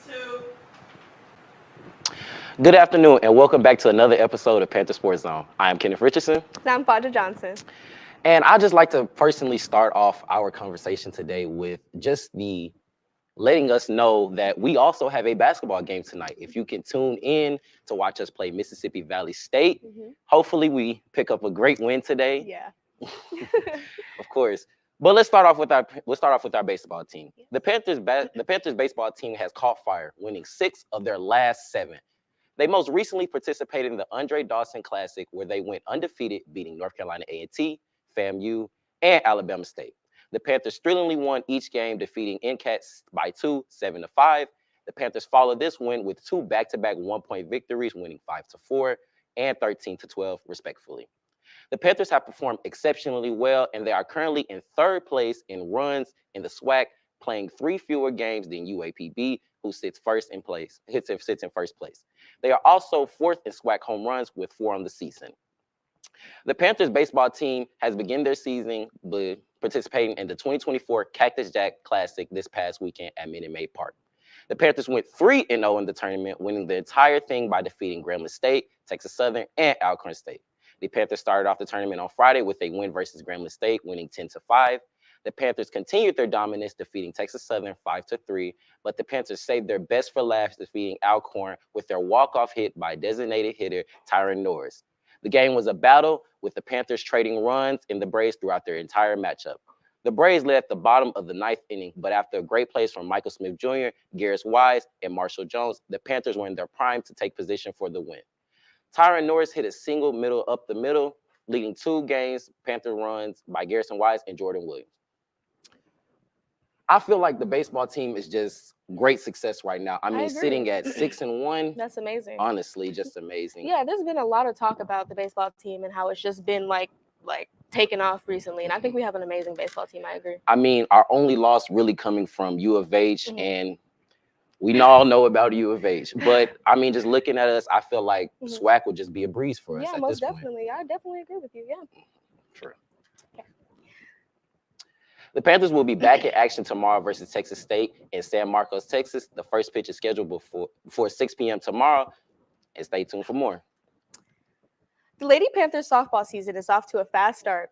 two. Good afternoon, and welcome back to another episode of Panther Sports Zone. I am Kenneth Richardson. And I'm Fajha Johnson. And I'd just like to personally start off our conversation today with just the letting us know that we also have a basketball game tonight. If you can tune in to watch us play Mississippi Valley State, hopefully we pick up a great win today. Yeah. Of course. But let's start off with our baseball team. The Panthers baseball team has caught fire, winning 6 of their last 7. They most recently participated in the Andre Dawson Classic, where they went undefeated, beating North Carolina A&T, FAMU, and Alabama State. The Panthers thrillingly won each game, defeating NCATS by 2, 7-5. The Panthers followed this win with 2 back-to-back one-point victories, winning 5-4 and 13-12, respectively. The Panthers have performed exceptionally well, and they are currently in 3rd place in runs in the SWAC, playing 3 fewer games than UAPB, who sits in first place. They are also 4th in SWAC home runs with 4 on the season. The Panthers baseball team has begun their season by participating in the 2024 Cactus Jack Classic this past weekend at Minute Maid Park. The Panthers went 3-0 in the tournament, winning the entire thing by defeating Grambling State, Texas Southern, and Alcorn State. The Panthers started off the tournament on Friday with a win versus Grambling State, winning 10-5. The Panthers continued their dominance, defeating Texas Southern 5-3, but the Panthers saved their best for last, defeating Alcorn with their walk-off hit by designated hitter Tyron Norris. The game was a battle, with the Panthers trading runs in the Braves throughout their entire matchup. The Braves led at the bottom of the 9th inning, but after a great plays from Michael Smith Jr., Garris Wise, and Marshall Jones, the Panthers were in their prime to take position for the win. Tyron Norris hit a single middle up the middle, leading 2 games Panther runs by Garrison Wise and Jordan Williams. I feel like the baseball team is just great success right now. I mean, sitting at 6-1. That's amazing. Honestly, just amazing. Yeah, there's been a lot of talk about the baseball team and how it's just been like taken off recently. And I think we have an amazing baseball team. I agree. I mean, our only loss really coming from U of H, and we all know about U of H. But I mean, just looking at us, I feel like SWAC would just be a breeze for us. Yeah, most definitely. I definitely agree with you. Yeah. True. The Panthers will be back in action tomorrow versus Texas State in San Marcos, Texas. The first pitch is scheduled before 6 p.m. tomorrow, and stay tuned for more. The Lady Panthers softball season is off to a fast start.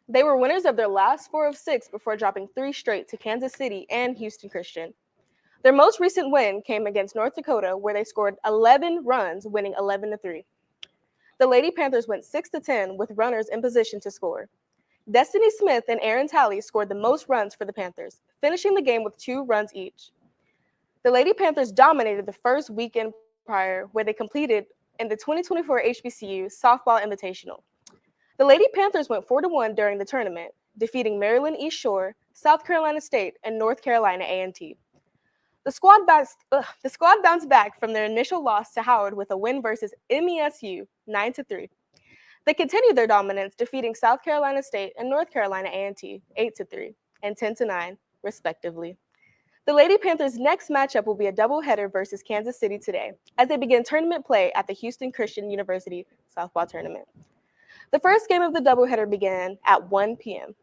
They were winners of their last 4 of 6 before dropping 3 straight to Kansas City and Houston Christian. Their most recent win came against North Dakota, where they scored 11 runs, winning 11-3. The Lady Panthers went 6-10 with runners in position to score. Destiny Smith and Aaron Talley scored the most runs for the Panthers, finishing the game with 2 runs each. The Lady Panthers dominated the first weekend prior, where they competed in the 2024 HBCU Softball Invitational. The Lady Panthers went 4-1 during the tournament, defeating Maryland East Shore, South Carolina State, and North Carolina A&T. The squad bounced back from their initial loss to Howard with a win versus MESU 9-3. They continued their dominance, defeating South Carolina State and North Carolina A&T 8-3 and 10-9, respectively. The Lady Panthers' next matchup will be a doubleheader versus Kansas City today, as they begin tournament play at the Houston Christian University softball tournament. The first game of the doubleheader began at 1 p.m.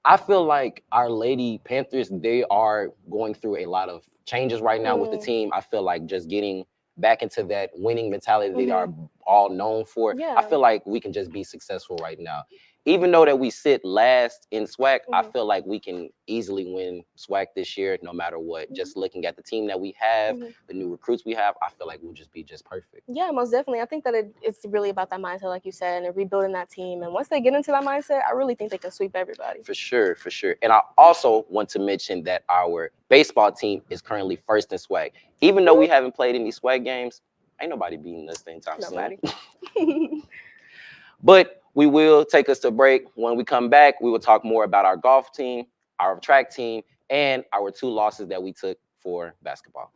I feel like our Lady Panthers, they are going through a lot of changes right now with the team. I feel like just getting back into that winning mentality they are all known for. Yeah. I feel like we can just be successful right now. Even though that we sit last in SWAC, I feel like we can easily win SWAC this year, no matter what. Just looking at the team that we have, the new recruits we have, I feel like we'll just be just perfect. Yeah, most definitely. I think that it's really about that mindset, like you said, and rebuilding that team. And once they get into that mindset, I really think they can sweep everybody. For sure, for sure. And I also want to mention that our baseball team is currently first in SWAC. Even though we haven't played any SWAC games, ain't nobody beating us anytime soon. But we will take us to break. When we come back, we will talk more about our golf team, our track team, and our 2 losses that we took for basketball.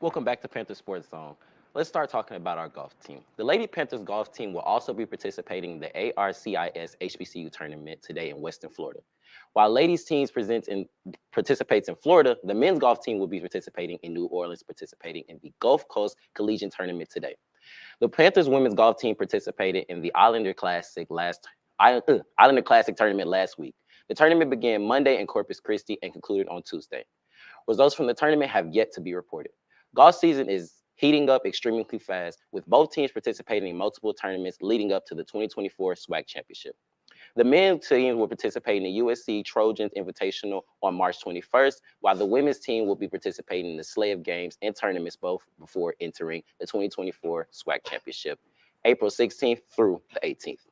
Welcome back to Panther Sports Zone. Let's start talking about our golf team. The Lady Panthers golf team will also be participating in the ARCIS HBCU tournament today in Western Florida. While ladies teams participates in Florida, the men's golf team will be participating in New Orleans, participating in the Gulf Coast Collegiate Tournament today. The Panthers women's golf team participated in the Islander Classic tournament last week. The tournament began Monday in Corpus Christi and concluded on Tuesday. Results from the tournament have yet to be reported. Golf season is heating up extremely fast, with both teams participating in multiple tournaments leading up to the 2024 SWAC Championship. The men's team will participate in the USC Trojans Invitational on March 21st, while the women's team will be participating in the Slay of Games and tournaments both before entering the 2024 SWAC Championship, April 16th through the 18th.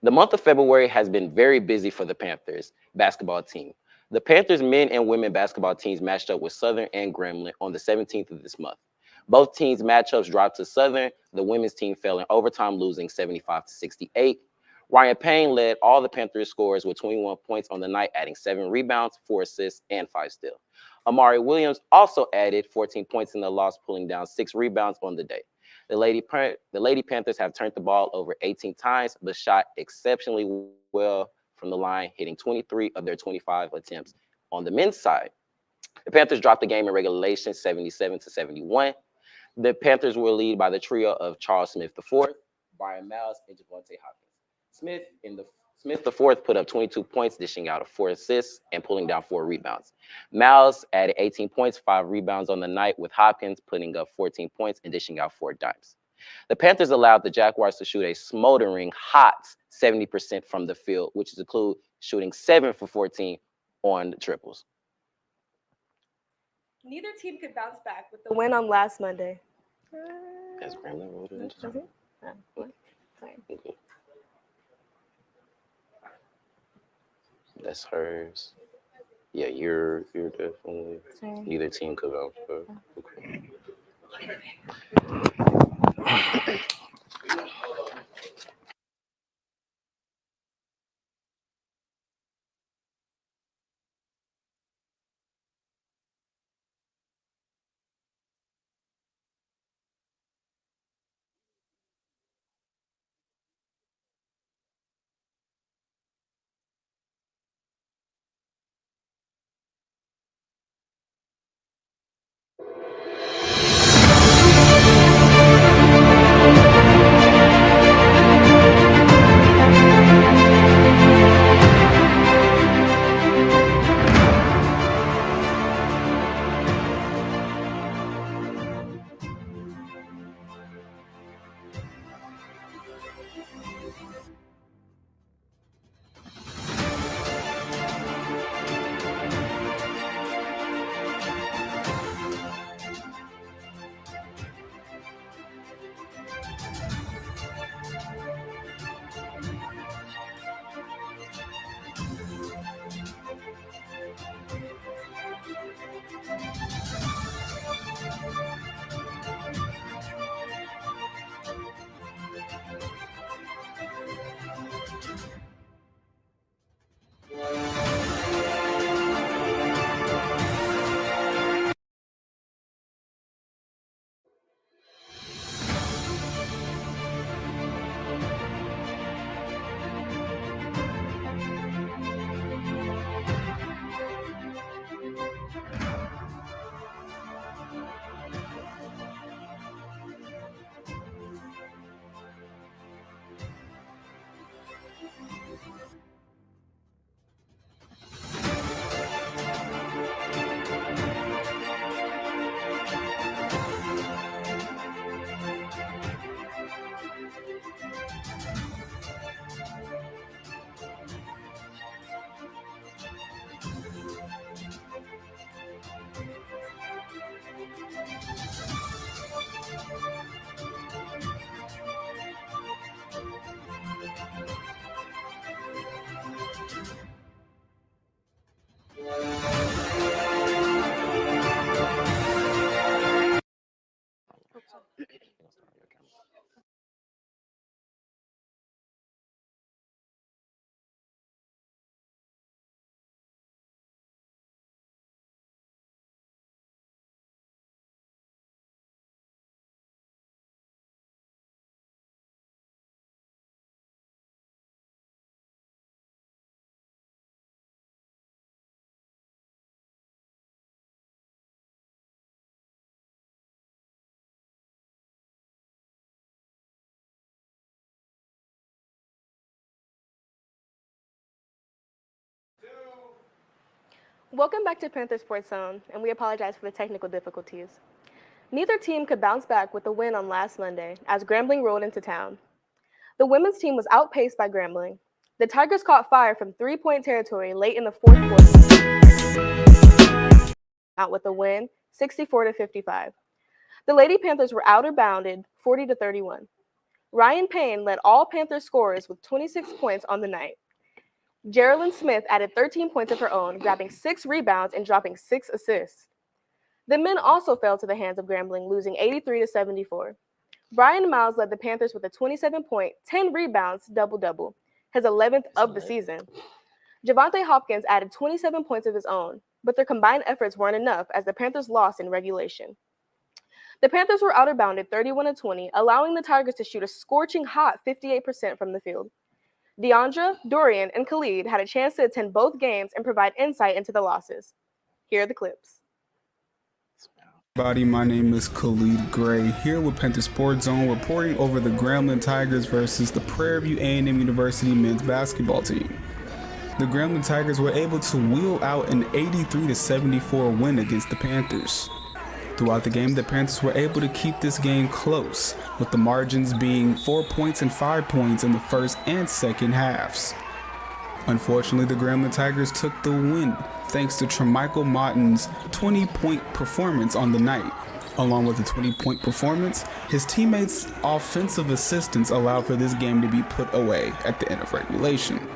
The month of February has been very busy for the Panthers basketball team. The Panthers men and women basketball teams matched up with Southern and Grambling on the 17th of this month. Both teams' matchups dropped to Southern. The women's team fell in overtime, losing 75-68. Ryan Payne led all the Panthers scorers with 21 points on the night, adding 7 rebounds, 4 assists, and 5 steals. Amari Williams also added 14 points in the loss, pulling down 6 rebounds on the day. The Lady Panthers have turned the ball over 18 times, but shot exceptionally well from the line, hitting 23 of their 25 attempts. On the men's side, the Panthers dropped the game in regulation 77-71. The Panthers were led by the trio of Charles Smith IV, Brian Miles, and Javonte Hopkins. Smith IV put up 22 points, dishing out 4 assists and pulling down 4 rebounds. Miles added 18 points, 5 rebounds on the night, with Hopkins putting up 14 points and dishing out 4 dimes. The Panthers allowed the Jaguars to shoot a smoldering hot 70% from the field, which is include shooting 7 for 14 on the triples. Neither team could bounce back with the win on last Monday. That's Grambling. That's hers. Yeah, you're definitely. Same. Neither team could bounce back. Okay. Welcome back to Panther Sports Zone, and we apologize for the technical difficulties. Neither team could bounce back with the win on last Monday as Grambling rolled into town. The women's team was outpaced by Grambling. The Tigers caught fire from three-point territory late in the fourth quarter, out with the win, 64-55. The Lady Panthers were outer-bounded, 40-31. Ryan Payne led all Panther scorers with 26 points on the night. Geraldine Smith added 13 points of her own, grabbing 6 rebounds and dropping 6 assists. The men also fell to the hands of Grambling, losing 83-74. Brian Miles led the Panthers with a 27-point, 10 rebounds double-double, his 11th of the season. Javante Hopkins added 27 points of his own, but their combined efforts weren't enough as the Panthers lost in regulation. The Panthers were outer-bounded 31-20, allowing the Tigers to shoot a scorching hot 58% from the field. Deandra, Dorian, and Khalid had a chance to attend both games and provide insight into the losses. Here are the clips. Everybody, my name is Khalid Gray, here with Panther Sports Zone, reporting over the Grambling Tigers versus the Prairie View A&M University men's basketball team. The Grambling Tigers were able to wheel out an 83-74 win against the Panthers. Throughout the game, the Panthers were able to keep this game close, with the margins being 4 points and 5 points in the first and second halves. Unfortunately, the Grambling Tigers took the win thanks to Tremichael Martin's 20-point performance on the night. Along with the 20-point performance, his teammates' offensive assistance allowed for this game to be put away at the end of regulation.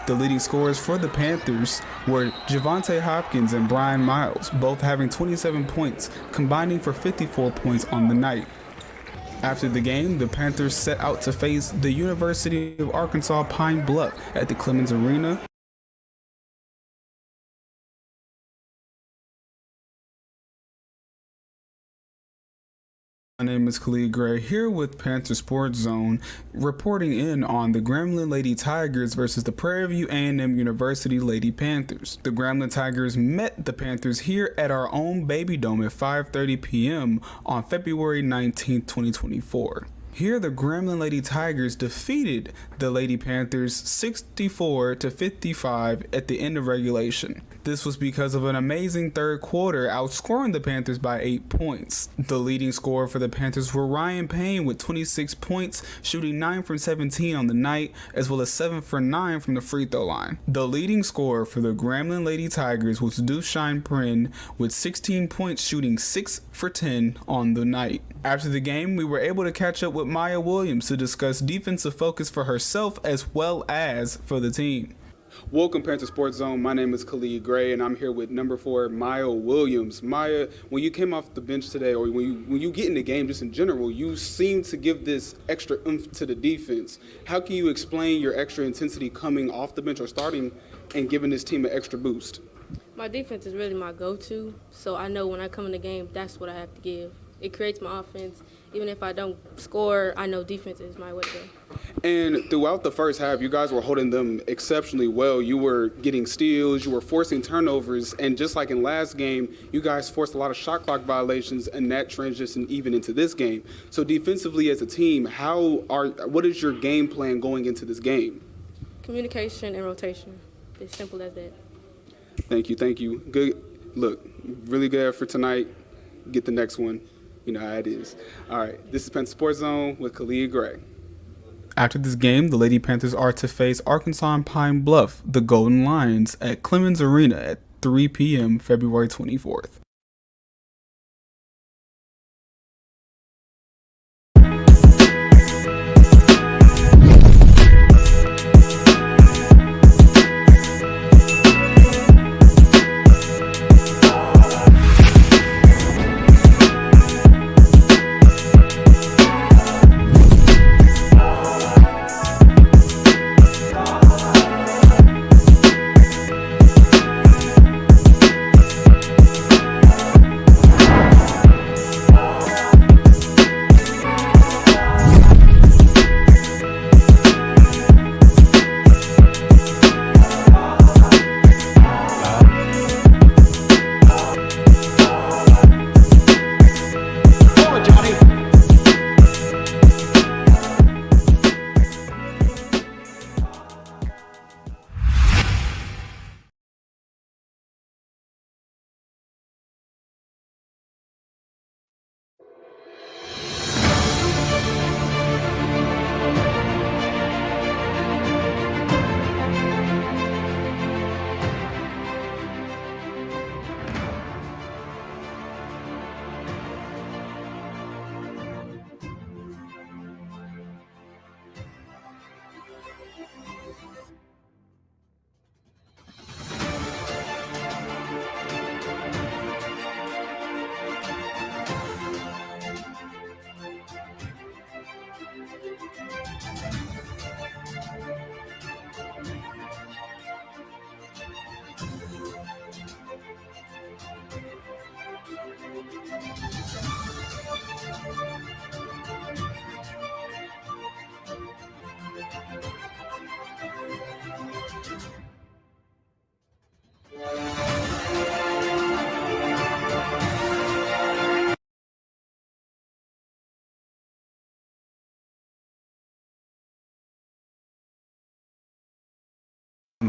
The leading scorers for the Panthers were Javante Hopkins and Brian Miles, both having 27 points, combining for 54 points on the night. After the game, the Panthers set out to face the University of Arkansas Pine Bluff at the Clemens Arena. My name is Khalid Gray, here with Panther Sports Zone, reporting in on the Grambling Lady Tigers versus the Prairie View A&M University Lady Panthers. The Grambling Tigers met the Panthers here at our own Baby Dome at 5:30 p.m. on February 19, 2024. Here, the Grambling Lady Tigers defeated the Lady Panthers 64-55 at the end of regulation. This was because of an amazing third quarter, outscoring the Panthers by 8 points. The leading scorer for the Panthers were Ryan Payne with 26 points, shooting 9 from 17 on the night, as well as 7 for 9 from the free throw line. The leading scorer for the Grambling Lady Tigers was Dushan Prin with 16 points, shooting 6 for 10 on the night. After the game, we were able to catch up with Maya Williams to discuss defensive focus for herself as well as for the team. Welcome, Panther Sports Zone. My name is Khalid Gray, and I'm here with number 4, Maya Williams. Maya, when you came off the bench today, or when you get in the game just in general, you seem to give this extra oomph to the defense. How can you explain your extra intensity coming off the bench or starting and giving this team an extra boost? My defense is really my go-to, so I know when I come in the game, that's what I have to give. It creates my offense. Even if I don't score, I know defense is my weapon. And throughout the first half, you guys were holding them exceptionally well. You were getting steals, you were forcing turnovers, and just like in last game, you guys forced a lot of shot clock violations, and that transitioned even into this game. So defensively as a team, what is your game plan going into this game? Communication and rotation. It's simple as that. Thank you. Good. Look, really good effort tonight. Get the next one. You know how it is. All right, this is Panther Sports Zone with Khalid Gray. After this game, the Lady Panthers are to face Arkansas and Pine Bluff, the Golden Lions, at Clemens Arena at 3 p.m. February 24th.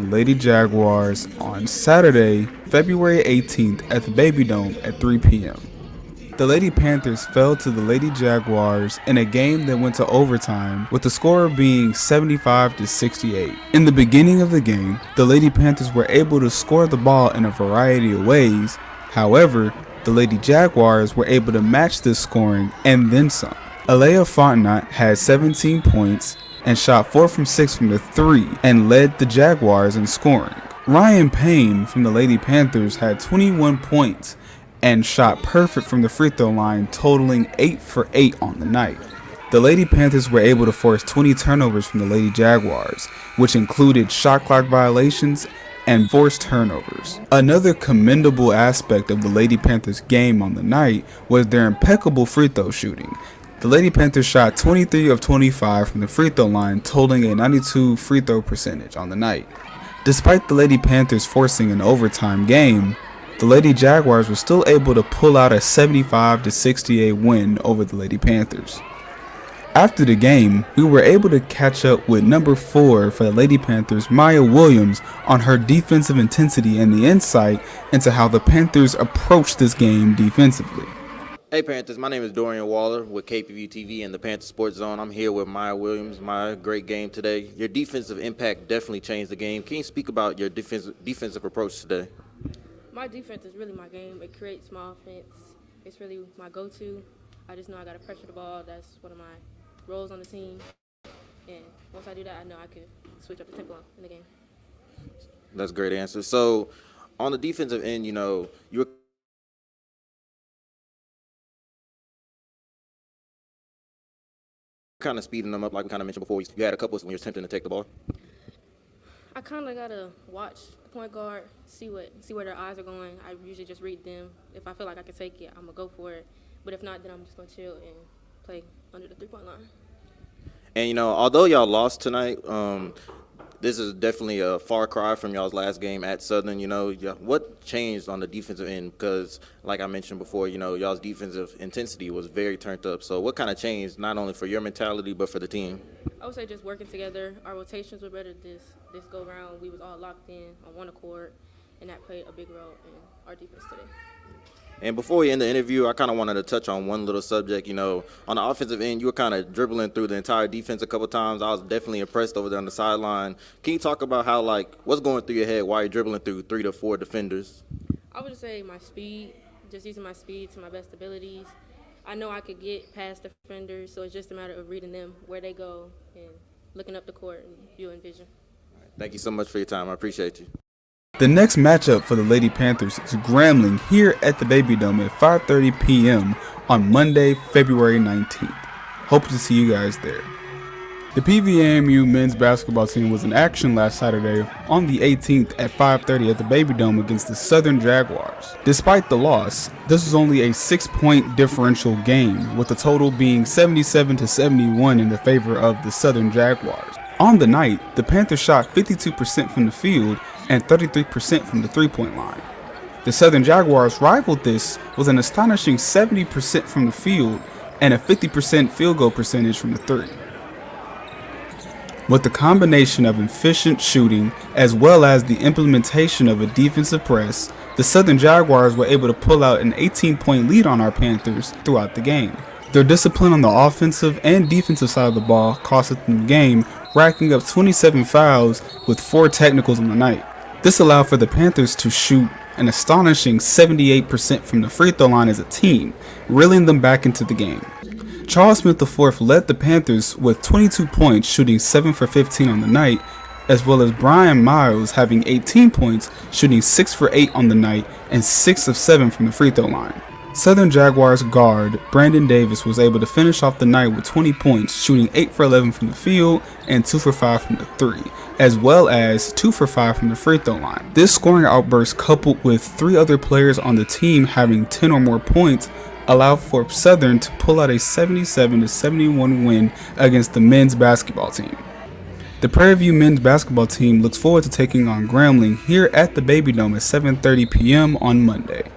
Lady Jaguars on Saturday, February 18th at the Baby Dome at 3 p.m. The Lady Panthers fell to the Lady Jaguars in a game that went to overtime, with the score being 75-68. In the beginning of the game, the Lady Panthers were able to score the ball in a variety of ways. However, the Lady Jaguars were able to match this scoring and then some. Alea Fontenot had 17 points and shot 4 from 6 from the 3 and led the Jaguars in scoring. Ryan Payne from the Lady Panthers had 21 points and shot perfect from the free throw line, totaling 8 for 8 on the night. The Lady Panthers were able to force 20 turnovers from the Lady Jaguars, which included shot clock violations and forced turnovers. Another commendable aspect of the Lady Panthers game on the night was their impeccable free throw shooting. The Lady Panthers shot 23 of 25 from the free throw line, totaling a 92 free throw percentage on the night. Despite the Lady Panthers forcing an overtime game, the Lady Jaguars were still able to pull out a 75-68 win over the Lady Panthers. After the game, we were able to catch up with number 4 for the Lady Panthers, Maya Williams, on her defensive intensity and the insight into how the Panthers approached this game defensively. Hey Panthers, my name is Dorian Waller with KPVU-TV and the Panther Sports Zone. I'm here with Maya Williams. Maya, great game today. Your defensive impact definitely changed the game. Can you speak about your defensive approach today? My defense is really my game. It creates my offense. It's really my go-to. I just know I got to pressure the ball. That's one of my roles on the team. And once I do that, I know I can switch up the tempo in the game. That's a great answer. So on the defensive end, you were kind of speeding them up, like we kind of mentioned before. You had a couple when you were attempting to take the ball. I kind of got to watch the point guard, see where their eyes are going. I usually just read them. If I feel like I can take it, I'm going to go for it. But if not, then I'm just going to chill and play under the three-point line. And, although y'all lost tonight, this is definitely a far cry from y'all's last game at Southern. What changed on the defensive end? Because, like I mentioned before, y'all's defensive intensity was very turned up. So what kind of changed, not only for your mentality, but for the team? I would say just working together. Our rotations were better this go round. We was all locked in on one accord, and that played a big role in our defense today. And before we end the interview, I kind of wanted to touch on one little subject. On the offensive end, you were kind of dribbling through the entire defense a couple times. I was definitely impressed over there on the sideline. Can you talk about how, what's going through your head while you're dribbling through 3 to 4 defenders? I would say my speed, just using my speed to my best abilities. I know I could get past defenders, so it's just a matter of reading them, where they go, and looking up the court and viewing vision. Thank you so much for your time. I appreciate you. The next matchup for the Lady Panthers is Grambling here at the Baby Dome at 5:30 p.m. on Monday, February 19th. Hope to see you guys there. The PVAMU men's basketball team was in action last Saturday on the 18th at 5:30 at the Baby Dome against the Southern Jaguars. Despite the loss, this was only a 6-point differential game, with the total being 77-71 in the favor of the Southern Jaguars. On the night, the Panthers shot 52% from the field and 33% from the three-point line. The Southern Jaguars rivaled this with an astonishing 70% from the field and a 50% field goal percentage from the three. With the combination of efficient shooting as well as the implementation of a defensive press, the Southern Jaguars were able to pull out an 18-point lead on our Panthers throughout the game. Their discipline on the offensive and defensive side of the ball costed them the game, racking up 27 fouls with 4 technicals on the night. This allowed for the Panthers to shoot an astonishing 78% from the free throw line as a team, reeling them back into the game. Charles Smith IV led the Panthers with 22 points, shooting 7 for 15 on the night, as well as Brian Miles having 18 points, shooting 6 for 8 on the night, and 6 of 7 from the free throw line. Southern Jaguars guard Brandon Davis was able to finish off the night with 20 points, shooting 8 for 11 from the field and 2 for 5 from the 3, as well as 2 for 5 from the free throw line. This scoring outburst, coupled with 3 other players on the team having 10 or more points, allowed for Southern to pull out a 77-71 win against the men's basketball team. The Prairie View men's basketball team looks forward to taking on Grambling here at the Baby Dome at 7:30 p.m. on Monday.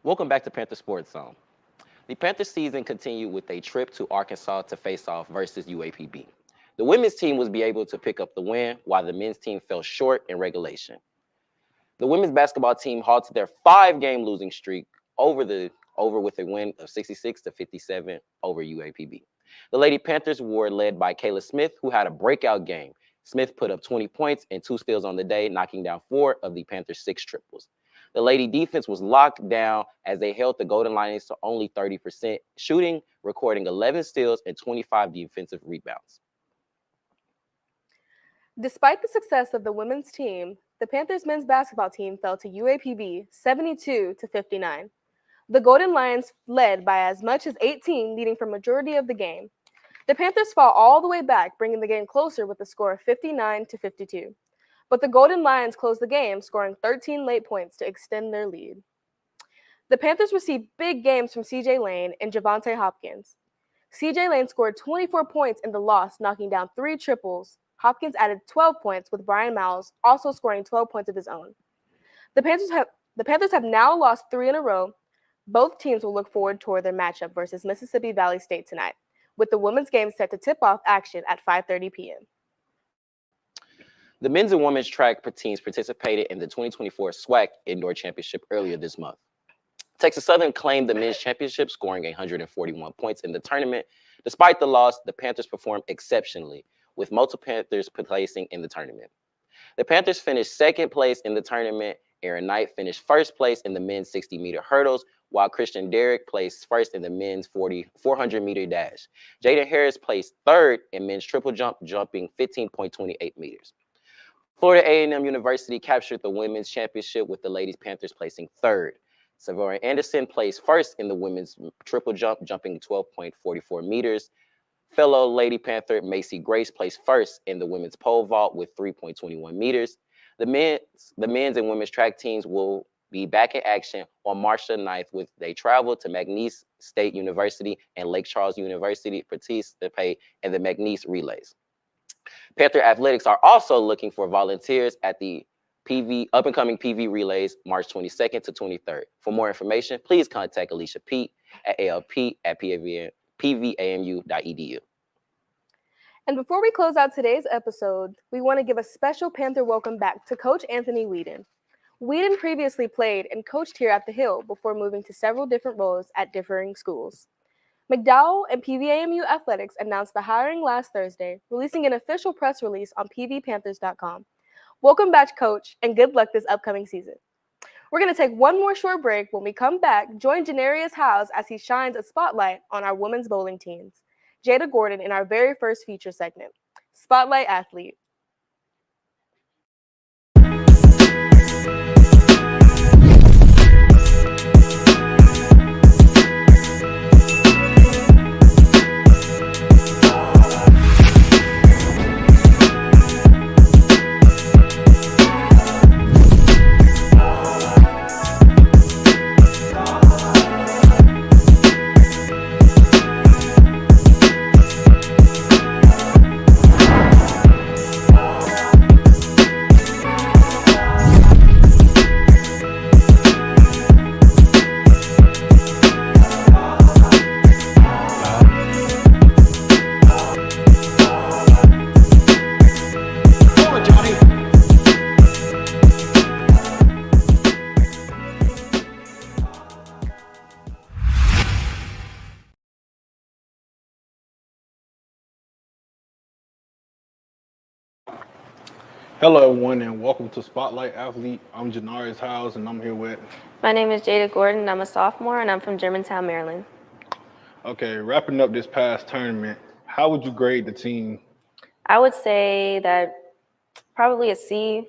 Welcome back to Panther Sports Zone. The Panther season continued with a trip to Arkansas to face off versus UAPB. The women's team was able to pick up the win, while the men's team fell short in regulation. The women's basketball team halted their 5-game losing streak over with a win of 66-57 over UAPB. The Lady Panthers were led by Kayla Smith, who had a breakout game. Smith put up 20 points and 2 steals on the day, knocking down 4 of the Panthers' 6 triples. The Lady defense was locked down as they held the Golden Lions to only 30% shooting, recording 11 steals and 25 defensive rebounds. Despite the success of the women's team, the Panthers men's basketball team fell to UAPB 72-59. The Golden Lions led by as much as 18, leading for majority of the game. The Panthers fought all the way back, bringing the game closer with a score of 59-52. But the Golden Lions closed the game, scoring 13 late points to extend their lead. The Panthers received big games from C.J. Lane and Javonte Hopkins. C.J. Lane scored 24 points in the loss, knocking down 3 triples. Hopkins added 12 points, with Brian Miles also scoring 12 points of his own. The Panthers have now lost 3 in a row. Both teams will look forward toward their matchup versus Mississippi Valley State tonight, with the women's game set to tip off action at 5:30 p.m. The men's and women's track teams participated in the 2024 SWAC Indoor Championship earlier this month. Texas Southern claimed the men's championship, scoring 141 points in the tournament. Despite the loss, the Panthers performed exceptionally, with multiple Panthers placing in the tournament. The Panthers finished second place in the tournament. Aaron Knight finished first place in the men's 60-meter hurdles, while Christian Derrick placed first in the men's 400-meter dash. Jaden Harris placed third in men's triple jump, jumping 15.28 meters. Florida A&M University captured the women's championship, with the ladies Panthers placing third. Savora Anderson placed first in the women's triple jump, jumping 12.44 meters. Fellow Lady Panther Macy Grace placed first in the women's pole vault with 3.21 meters. The men's and women's track teams will be back in action on March the 9th, with they travel to McNeese State University and Lake Charles University to participate in the McNeese Relays. Panther Athletics are also looking for volunteers at the up-and-coming PV Relays March 22nd to 23rd. For more information, please contact Alicia Pete at alp@pvamu.edu. And before we close out today's episode, we want to give a special Panther welcome back to Coach Anthony Whedon. Whedon previously played and coached here at the Hill before moving to several different roles at differing schools. McDowell and PVAMU Athletics announced the hiring last Thursday, releasing an official press release on pvpanthers.com. Welcome back, Coach, and good luck this upcoming season. We're going to take one more short break. When we come back, join Janarius Howes as he shines a spotlight on our women's bowling teams. Jada Gordon in our very first feature segment, Spotlight Athlete. Hello, everyone, and welcome to Spotlight Athlete. I'm Janarius Howes, and I'm here with... My name is Jada Gordon. I'm a sophomore, and I'm from Germantown, Maryland. Okay, wrapping up this past tournament, how would you grade the team? I would say that probably a C.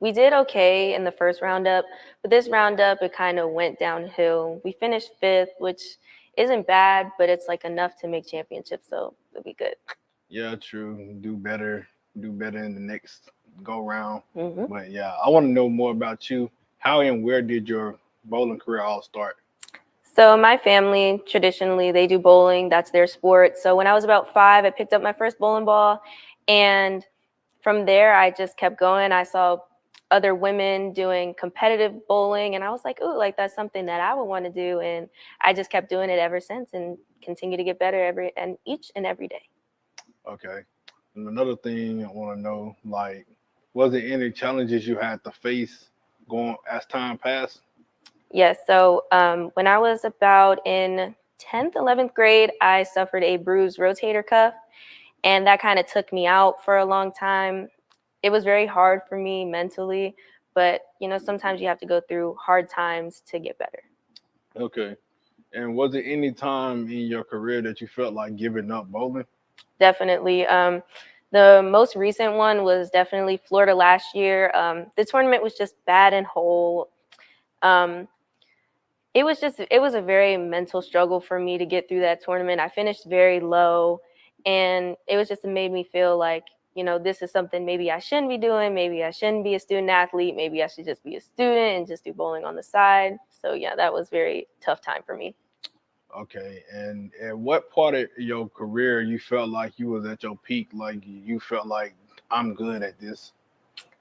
We did okay in the first roundup, but this roundup, it kind of went downhill. We finished 5th, which isn't bad, but it's like enough to make championships, so it'll be good. Yeah, true. Do better in the next go-round. Mm-hmm. But, yeah, I want to know more about you. How and where did your bowling career all start? So my family, traditionally, they do bowling. That's their sport. So when I was about 5, I picked up my first bowling ball. And from there, I just kept going. I saw other women doing competitive bowling, and I was like, "Ooh, like that's something that I would want to do." And I just kept doing it ever since, and continue to get better each and every day. Okay. And another thing I want to know, like, was there any challenges you had to face going as time passed? Yes. So when I was about in 10th, 11th grade, I suffered a bruised rotator cuff, and that kind of took me out for a long time. It was very hard for me mentally, but sometimes you have to go through hard times to get better. Okay. And was there any time in your career that you felt like giving up bowling? Definitely. The most recent one was definitely Florida last year. The tournament was just bad and whole. Um, it was a very mental struggle for me to get through that tournament. I finished very low, and it made me feel like, this is something maybe I shouldn't be doing. Maybe I shouldn't be a student athlete. Maybe I should just be a student and just do bowling on the side. So yeah, that was very tough time for me. Okay. And at what part of your career you felt like you was at your peak, like you felt like I'm good at this?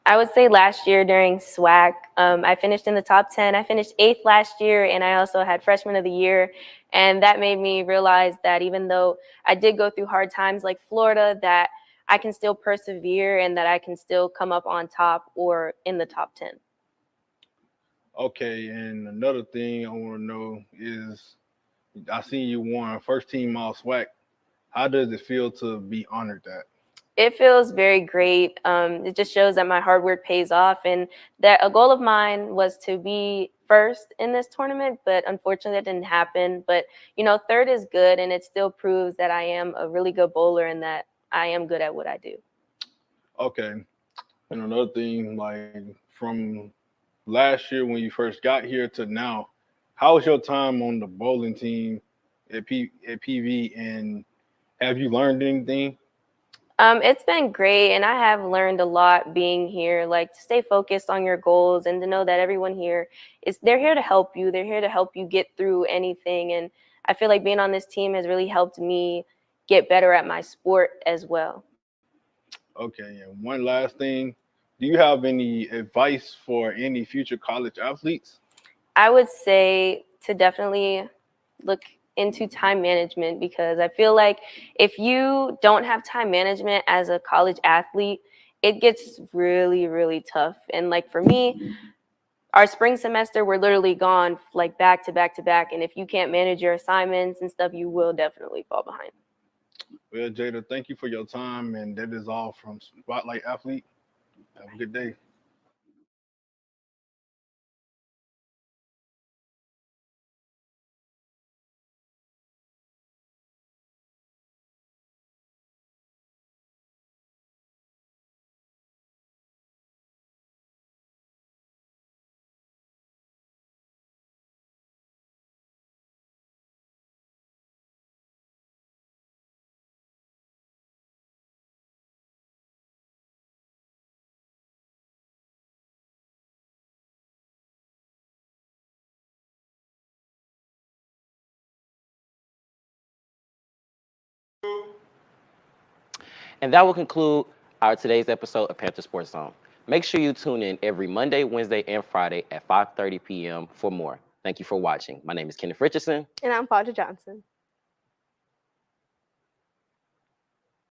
I would say last year during SWAC, I finished in the top 10. I finished 8th last year, and I also had freshman of the year. And that made me realize that even though I did go through hard times like Florida, that I can still persevere and that I can still come up on top or in the top 10. Okay. And another thing I want to know is I seen you won first team all SWAC. How does it feel to be honored that? It feels very great. It just shows that my hard work pays off, and that a goal of mine was to be first in this tournament, but unfortunately that didn't happen. But third is good, and it still proves that I am a really good bowler and that I am good at what I do. Okay. And another thing, like from last year when you first got here to now, how was your time on the bowling team at PV, and have you learned anything? It's been great, and I have learned a lot being here, like to stay focused on your goals and to know that everyone here they're here to help you. They're here to help you get through anything. And I feel like being on this team has really helped me get better at my sport as well. Okay, and one last thing, do you have any advice for any future college athletes? I would say to definitely look into time management, because I feel like if you don't have time management as a college athlete, it gets really, really tough. And like for me, our spring semester, we're literally gone like back to back to back. And if you can't manage your assignments and stuff, you will definitely fall behind. Well, Jada, thank you for your time, and that is all from Spotlight Athlete. Have a good day. And that will conclude our today's episode of Panther Sports Zone. Make sure you tune in every Monday, Wednesday, and Friday at 5:30 p.m. for more. Thank you for watching. My name is Kenneth Richardson. And I'm Fajha Johnson.